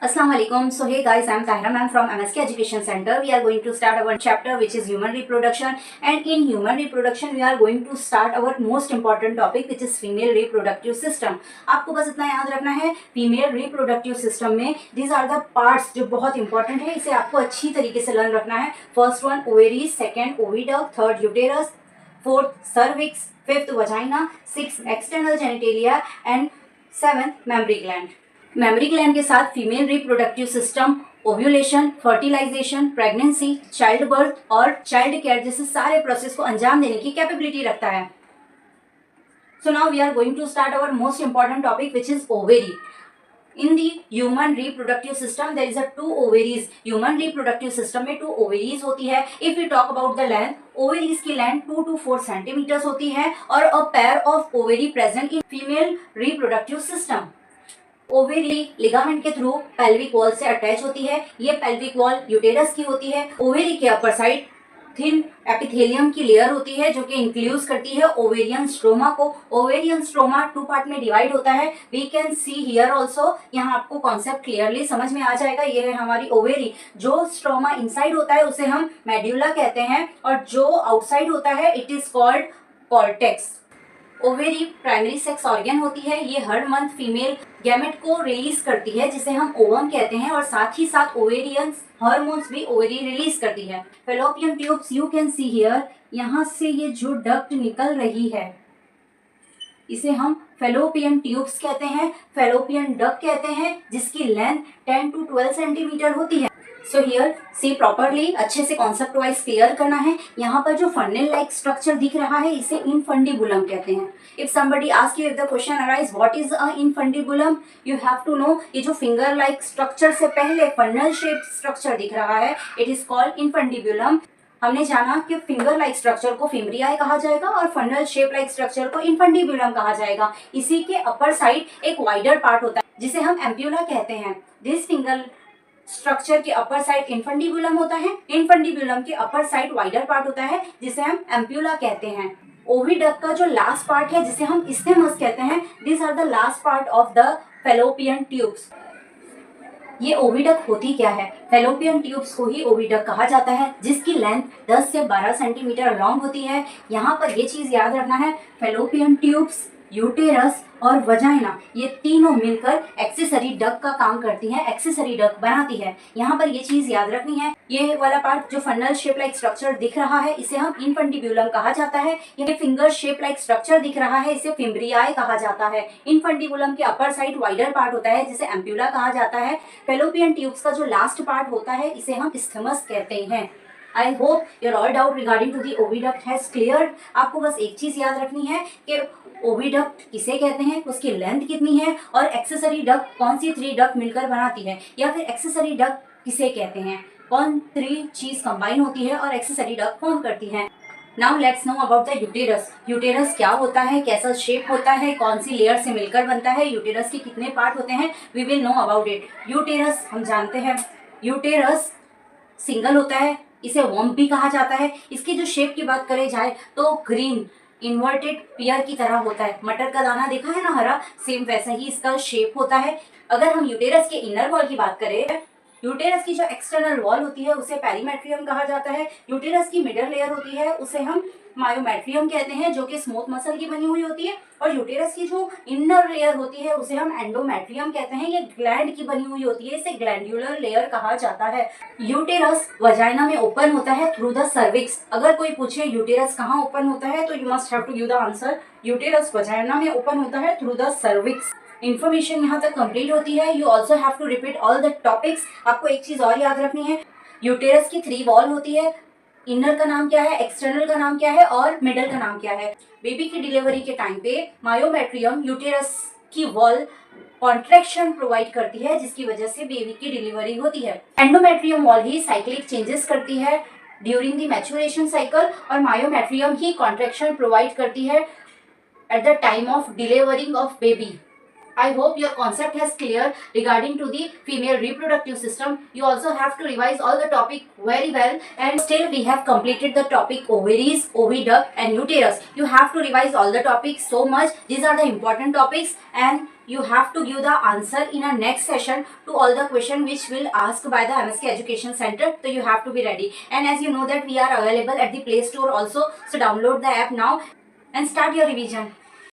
Assalamualaikum. So hey guys, I'm Tahira ma'am from MSK Education Center. We are going to start our chapter which is human reproduction, and in human reproduction we are going to start our most important topic which is female reproductive system. आपको बस इतना याद रखना है, female reproductive system में these are the parts जो बहुत important है, इसे आपको अच्छी तरीके से लर्न रखना है. First one ovary, second oviduct, third uterus, fourth cervix, fifth vagina, six external genitalia and seventh mammary gland. Mammary gland के साथ female reproductive system ovulation, fertilisation, pregnancy, child birth और चाइल्ड केयर जैसे सारे process को अंजाम देने की capability रखता है. So now we are going to start our most important topic which is ovary. In the human reproductive system there is a two ovaries. Human reproductive system में two ovaries होती है. If we talk about the length, ovaries की length 2 to 4 centimeters होती है और a pair of ovary present in female reproductive system. Ovary ligament के through pelvic wall से attach होती है. ये पेल्विक वॉल यूटेरस की होती है. ओवेरी के अपर साइड थिन एपिथेलियम की लेयर होती है जो कि इंक्लूड करती है ओवेरियन स्ट्रोमा को. ओवेरियन स्ट्रोमा टू पार्ट में डिवाइड होता है. We can see here also. यहाँ आपको कॉन्सेप्ट क्लियरली समझ में आ जाएगा. ये है हमारी ओवेरी. जो स्ट्रोमा इनसाइड होता है उसे हम मेड्यूला कहते हैं और जो आउटसाइड होता है it is called cortex. Ovary primary sex organ होती है. ये हर मंथ फीमेल गैमेट को रिलीज करती है जिसे हम ओवम कहते हैं और साथ ही साथ ओवेरियन हार्मोन्स भी ओवेरी रिलीज करती है. Fallopian tubes you can see here. यहाँ से ये जो डक्ट निकल रही है इसे हम फेलोपियन ट्यूब्स कहते हैं, फेलोपियन डक्ट कहते हैं जिसकी लेंथ 10 to 12 सेंटीमीटर होती है. सो हियर सी प्रॉपरली, अच्छे से कॉन्सेप्ट वाइज क्लियर करना है. यहाँ पर जो फंडल लाइक स्ट्रक्चर दिख रहा है इसे इनफंडिबुलम कहते हैं. If somebody ask you, if the question arise what is a infundibulum, you have to know. ये जो फिंगर लाइक स्ट्रक्चर से पहले फंडल शेप स्ट्रक्चर दिख रहा है इट इज कॉल्ड इनफंडिबुलम. हमने जाना कि फिंगर लाइक स्ट्रक्चर को फिम्ब्रियाई कहा जाएगा और फंडल शेप लाइक स्ट्रक्चर को इनफंडिबुलम कहा जाएगा. इसी के अपर साइड एक वाइडर पार्ट होता है जिसे हम एम्प्यूला कहते हैं. दिस फिंगर स्ट्रक्चर के अपर साइड इनफंडिबुलम होता है. इनफंडिबुलम के अपर साइड वाइडर पार्ट होता है जिसे हम एम्प्यूला कहते हैं. ओविडक्ट का जो लास्ट पार्ट है जिसे हम इस्थेमस कहते हैं, this are the last part of the fallopian tubes. ये ओविडक्ट होती क्या है? फेलोपियन ट्यूब्स को ही ओविडक्ट कहा जाता है जिसकी लेंथ 10 से 12 सेंटीमीटर लॉन्ग होती है. यहाँ पर ये चीज याद रखना है, फेलोपियन ट्यूब्स, यूटेरस और वजाइना ये तीनों मिलकर एक्सेसरी डक्ट का काम करती हैं, एक्सेसरी डक्ट बनाती है. यहाँ पर ये चीज याद रखनी है. ये वाला पार्ट जो फंडल शेप लाइक स्ट्रक्चर दिख रहा है इसे हम इनफंडिबुलम कहा जाता है. ये फिंगर शेप लाइक स्ट्रक्चर दिख रहा है इसे फिम्ब्रियाई कहा जाता है. इनफंडिबुलम के अपर साइड वाइडर पार्ट होता है जिसे एम्प्यूला कहा जाता है. फेलोपियन ट्यूब्स का जो लास्ट पार्ट होता है इसे हम इस्थेमस कहते हैं. I hope your all doubt regarding to the oviduct has cleared. आपको बस एक चीज याद रखनी है कि ओविडक्ट किसे कहते हैं, उसकी लेंथ कितनी है और एक्सेसरी डक्ट कौन सी 3 डक्ट मिलकर बनाती है, या फिर एक्सेसरी डक्ट किसे कहते हैं, कौन 3 चीज कंबाइन होती है और एक्सेसरी डक्ट फॉर्म करती है. Now let's know about the uterus. Uterus क्या होता है, कैसा शेप होता है, कौन सी लेयर से मिलकर बनता है, यूटेरस के कितने पार्ट होते हैं, we will know about it. Uterus हम जानते हैं, यूटेरस सिंगल होता है, इसे वॉम्ब भी कहा जाता है. इसकी जो शेप की बात करें जाए तो ग्रीन इन्वर्टेड पियर की तरह होता है. मटर का दाना देखा है ना हरा, सेम वैसा ही इसका शेप होता है. अगर हम यूटेरस के इनर वॉल की बात करें, यूटेरस की जो एक्सटर्नल वॉल होती है उसे पेरीमेट्रियम कहा जाता है. यूटेरस की मिडल लेयर होती है उसे हम मायोमेट्रियम कहते हैं जो कि स्मूथ मसल की बनी हुई होती है. और यूटेरस की जो इनर लेयर होती है उसे हम एंडोमेट्रियम कहते हैं. ये ग्लैंड की बनी हुई होती है, इसे ग्लैंडुलर लेयर कहा जाता है. यूटेरस वजाइना में ओपन होता है थ्रू द सर्विक्स. अगर कोई पूछे यूटेरस कहाँ ओपन होता है तो you must have to give the answer, uterus vagina में ओपन होता है थ्रू द सर्विक्स. इन्फॉर्मेशन यहाँ तक कंप्लीट होती है. You also have to repeat all the topics. आपको एक चीज और याद रखनी है, यूटेरस की 3 वॉल होती है. इनर का नाम क्या है, एक्सटर्नल का नाम क्या है और मिडल का नाम क्या है. बेबी की डिलीवरी के टाइम पे मायोमेट्रियम यूटेरस की वॉल कॉन्ट्रैक्शन प्रोवाइड करती है जिसकी वजह से बेबी की डिलीवरी होती है. एंडोमेट्रियम वॉल ही साइक्लिक चेंजेस करती है ड्यूरिंग द मैच्योरेशन साइकिल और मायोमेट्रियम ही कॉन्ट्रैक्शन प्रोवाइड करती है at the time of delivering of baby. I hope your concept has clear regarding to the female reproductive system. You also have to revise all the topic very well, and still we have completed the topic ovaries, oviduct and uterus. You have to revise all the topics so much. These are the important topics, and you have to give the answer in a next session to all the question which will asked by the MSK Education Center. So you have to be ready. And as you know that we are available at the Play Store also. So download the app now and start your revision.